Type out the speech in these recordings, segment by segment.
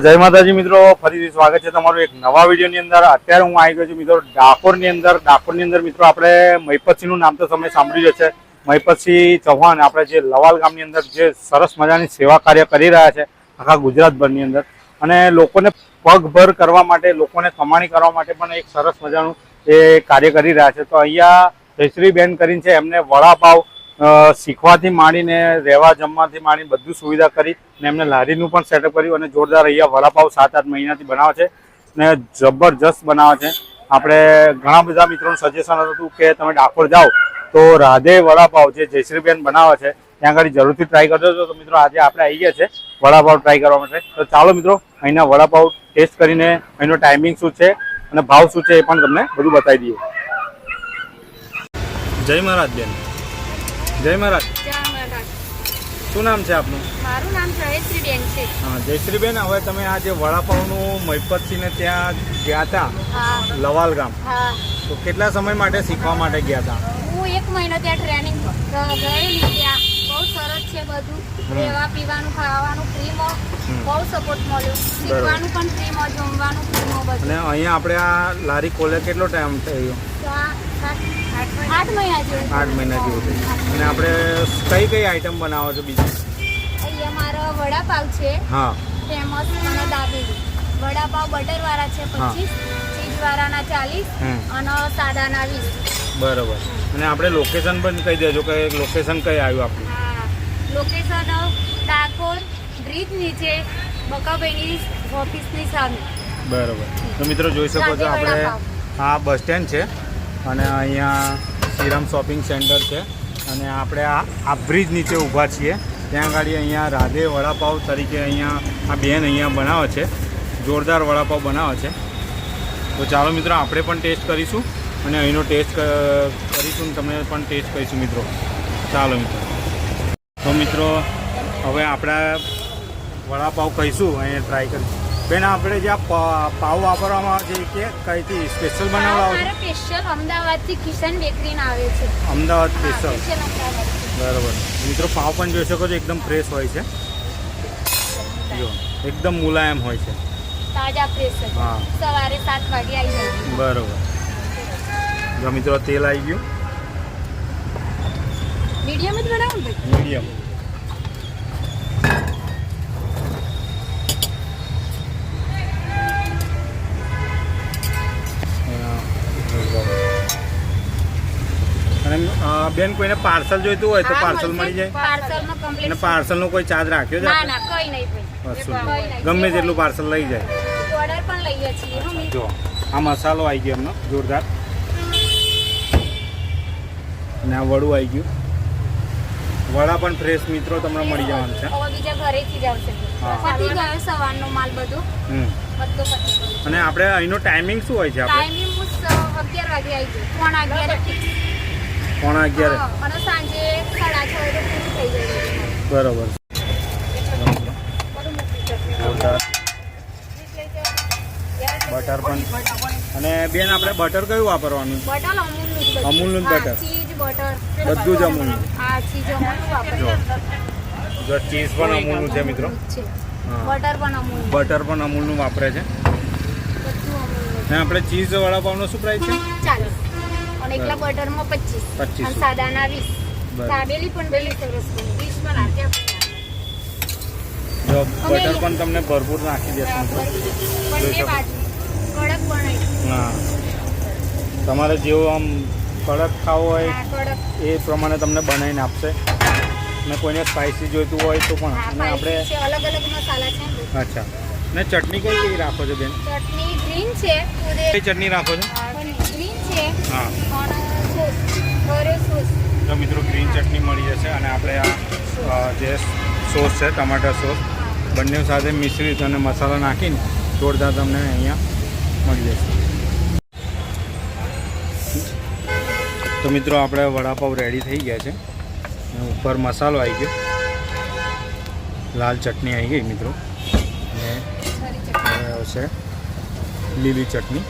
જય માતાજી મિત્રો, ફરીથી સ્વાગત છે તમારું એક નવા વિડીયોની અંદર। અત્યારે હું આવી ગયો છું મિત્રો ડાકોરની અંદર મિત્રો આપણે મહિપતસિંહનું નામ તો તમે સાંભળ્યું જ હશે। મહિપતસિંહ ચૌહાણ આપણે જે લવાલ ગામની અંદર જે સરસ મજાની સેવા કાર્ય કરી રહ્યા છે આખા ગુજરાતભરની અંદર, અને લોકોને પગભર કરવા માટે, લોકોને કમાણી કરવા માટે પણ એક સરસ મજાનું એ કાર્ય કરી રહ્યા છે। તો અહીંયા જયશ્રીબેન કરીને છે, એમને વડાપાવ શીખવાથી માંડીને રહેવા જમવાથી માંડીને બધું સુવિધા કરી ને એમને લારીનું પણ સેટઅપ કર્યું, અને જોરદાર અહીંયા વડાપાવ 7-8 મહિનાથી બનાવે છે ને જબરજસ્ત બનાવે છે। આપણે ઘણા બધા મિત્રોનું સજેશન હતું કે તમે ડાકોર જાઓ તો રાધે વડાપાવ જે જયશ્રીબેન બનાવે છે ત્યાં આગળ જરૂરથી ટ્રાય કરજો। તો મિત્રો આજે આપણે આવી ગયા છે વડાપાવ ટ્રાય કરવા માટે। તો ચાલો મિત્રો અહીંના વડાપાવ ટેસ્ટ કરીને અહીંનો ટાઈમિંગ શું છે અને ભાવ શું છે એ પણ તમને બધું બતાવી દઈએ। જય મહારાજ બેન। જય મહારાજ। શું નામ છે આપનું? મારું નામ જયશ્રીબેન છે। હા જયશ્રીબેન, હવે તમે આ જે વડાપાવનું મહિપતસિંહને ત્યાં ગયા હતા લવાલ ગામ, તો કેટલા સમય માટે શીખવા માટે ગયા હતા? હું 1 મહિનો ત્યાં ટ્રેનિંગ ગયેલી। ત્યાં બહુ સરસ છે બધું, રહેવા પીવાનું ખાવાનું ફ્રીમાં, બહુ સપોર્ટ મળ્યો, શીખવાનું પણ ફ્રીમાં, જમવાનું ફ્રીમાં બધું। અને અહીંયા આપણે આ લારી ખોલે કેટલો ટાઈમ થયો? 8 મહિના જેવું। 8 મહિના જેવું થયું। અને આપણે કઈ કઈ આઈટમ બનાવો છો બીજી? અહીંયા મારો વડાપાવ છે હા ફેમસ, અને દાબેલી। વડાપાવ બટર વાળા છે 25, ચીઝ વાળાના 40 અને સાદાના 20। બરોબર। અને આપણે લોકેશન પણ કહી દેજો કે લોકેશન કઈ આવ્યું આપણું? હા, લોકેશન ડાકોર બ્રિજ નીચે બકાભાઈની ઓફિસની સામે। બરોબર। તો મિત્રો જોઈ શકો છો આપણે આ બસ સ્ટેન્ડ છે અને અહીંયા શ્રીરામ શોપિંગ સેન્ટર છે, અને આપણે આ બ્રિજ નીચે ઊભા છીએ। ત્યાં આગળ અહીંયા રાધે વડાપાવ તરીકે અહીંયા આ બેન અહીંયા બનાવે છે, જોરદાર વડાપાવ બનાવે છે। તો ચાલો મિત્રો આપણે પણ ટેસ્ટ કરીશું અને અહીંનો ટેસ્ટ કરીશું, તમને પણ ટેસ્ટ કરીશું મિત્રો। ચાલો મિત્રો। તો મિત્રો હવે આપણે વડાપાવ કહીશું, અહીંયા ટ્રાય કરીશું। બેન, આપણે જે આ પાવ વાપરવામાં આવે છે કે કઈથી સ્પેશિયલ બનાવવા આવે છે? સ્પેશિયલ અમદાવાદથી કિશન બેકરીના આવે છે। અમદાવાદ સ્પેશિયલ। અમદાવાદ। બરાબર મિત્રો, પાવ પણ જોઈ શકો છો એકદમ ફ્રેશ હોય છે, જો એકદમ મુલાયમ હોય છે, તાજા ફ્રેશ। હા, સવારે 7 વાગે આવી જાય। બરાબર। જો મિત્રો તેલ આવી ગયું, મીડિયમ જ બનાવું ને? મીડિયમ। અને બેન, કોઈને પાર્સલ જોઈતું હોય તો પાર્સલ મળી જાય? પાર્સલમાં કમ્પ્લીટ। અને પાર્સલનો કોઈ ચાર્જ રાખ્યો છે? ના ના, કઈ નહીં ભાઈ, કશું નહીં, ગમે તેટલું પાર્સલ લઈ જાય। ઓર્ડર પણ લઈએ છીએ અમે। જો આ મસાલો આવી ગયો એમનો જોરદાર, અને આ વડું આવી ગયું, વડા પણ ફ્રેશ મિત્રો તમને મળી જવાનું છે। હવે બીજા ઘરેથી જ આવશે। પતી ગયો સવારનો માલ બધું પતી ગયો। અને આપણે અહીંનો ટાઈમિંગ શું હોય છે? આપણે ટાઈમિંગ 11 વાગે આવી જાય, 11:30 અને સાંજે 6:30 વાગે પૂરું થઈ જાય। બરોબર। બટર પણ, અને બેન આપણે બટર કયું વાપરવાનું? બટર અમૂલનું જ બટર? ચીઝ બટર બધું જ અમૂલનું? હા, ચીઝ અમૂલનું વાપરીએ। જો ચીઝ પણ અમૂલનું છે મિત્રો, બટર પણ અમૂલ, બટર પણ અમૂલનું વાપરે છે। બધું અમૂલનું। ને આપણે ચીઝ વડાપાવનો શું પ્રાઇસ છે? 40, અને એકલા બટરમાં 25 અને સાદાના 20। દાબેલી પણ બેલી સરસ બની 20 માં નાખ્યા। જો બટર પણ તમને ભરપૂર નાખી દેશે મિત્રો, બંને બાજુ કડક બનાવી। હા, તમારે જેવું આમ કડક ખાવો હોય કડક એ પ્રમાણે તમને બનાવીને આપશે, ને કોઈને સ્પાઇસી જોઈતું હોય તો પણ। અને આપણે અલગ અલગ મસાલા છે। અચ્છા, ને ચટણી કઈ કઈ રાખો છો બેન? ચટણી ગ્રીન છે, કઈ ચટણી રાખો છો? ગ્રીન છે, હા, અને સોસ ઘરે સોસ। તો મિત્રો ગ્રીન ચટણી મળી જશે, અને આપણે આ જે સોસ છે ટમાટર સોસ, બંને સાથે મિશ્રિત અને મસાલા નાખીને જોરદાર તમને અહીંયા મળી જશે। તો મિત્રો આપણે વડાપાવ રેડી થઈ ગયા છે, ઉપર મસાલો આવી ગયો, લાલ ચટણી આવી ગઈ મિત્રો, અને હવે આવશે લીલી ચટણી।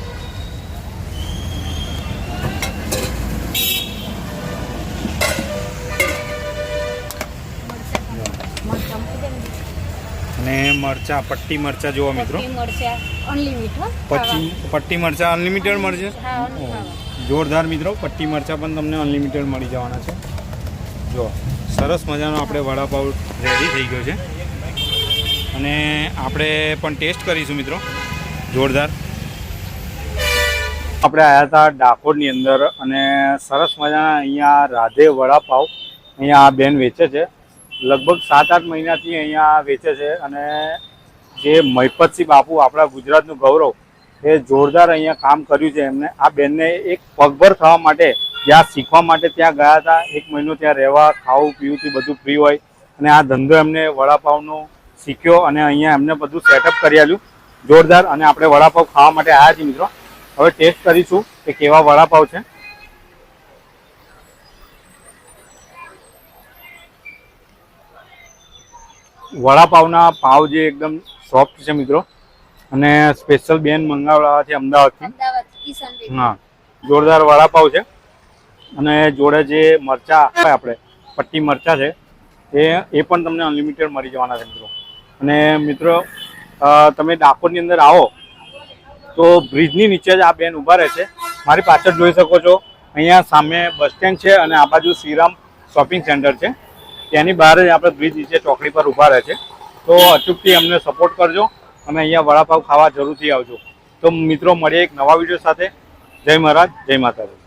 અને અને મરચા, પટ્ટી મરચા જુઓ મિત્રો, મરચા અનલિમિટેડ, પટ્ટી મરચા અનલિમિટેડ મળશે. હા જોરદાર મિત્રો, પટ્ટી મરચા પણ તમને અનલિમિટેડ મળી જવાના છે. જો સરસ મજાનો આપણે વડાપાવ રેડી થઈ ગયો છે અને આપણે પણ ટેસ્ટ કરીશું મિત્રો. જોરદાર. આપણે આવ્યા હતા ડાકોરની અંદર અને સરસ મજાના અહીંયા રાધે વડાપાવ અહીંયા આ બેન વેચે છે. લગભગ 7-8 મહિનાથી અહીંયા વેચે છે અને જે મહિપતસિંહ બાપુ, આપણા ગુજરાતનું ગૌરવ, એ જોરદાર અહીંયા કામ કર્યું છે એમને. આ બેનને એક પગભર થવા માટે, જ્યાં શીખવા માટે ત્યાં ગયા હતા, 1 મહિનો ત્યાં રહેવા, ખાવું પીવું બધું ફ્રી હોય અને આ ધંધો એમને વડાપાવનો શીખ્યો અને અહીંયા એમને બધું સેટઅપ કરી આપ્યું જોરદાર. અને આપણે વડાપાવ ખાવા માટે આવ્યા છીએ મિત્રો. હવે ટેસ્ટ કરીશું કે કેવા વડાપાવ છે. વડાપાવના પાવ જે એકદમ સોફ્ટ છે મિત્રો અને સ્પેશિયલ બેન મંગાવડાવ્યા છે અમદાવાદથી. હા, જોરદાર વડાપાવ છે અને જોડે જે મરચા આપણે પટ્ટી મરચા છે એ પણ તમને અનલિમિટેડ મળી જવાના છે મિત્રો. અને મિત્રો તમે ડાકોરની અંદર આવો તો બ્રિજની નીચે જ આ બેન ઊભા રહે છે. મારી પાછળ જોઈ શકો છો, અહીંયા સામે બસ સ્ટેન્ડ છે અને આ બાજુ શ્રીરામ શોપિંગ સેન્ટર છે. ત્યાંની બહાર જ આપણે બ્રિજ નીચે ચોકડી પર ઊભા રહે છે. તો અચૂકથી અમને સપોર્ટ કરજો અને અહીંયા વડાપાવ ખાવા જરૂરથી આવજો. તો મિત્રો મળીએ એક નવા વિડીયો સાથે. જય મહારાજ, જય માતાજી.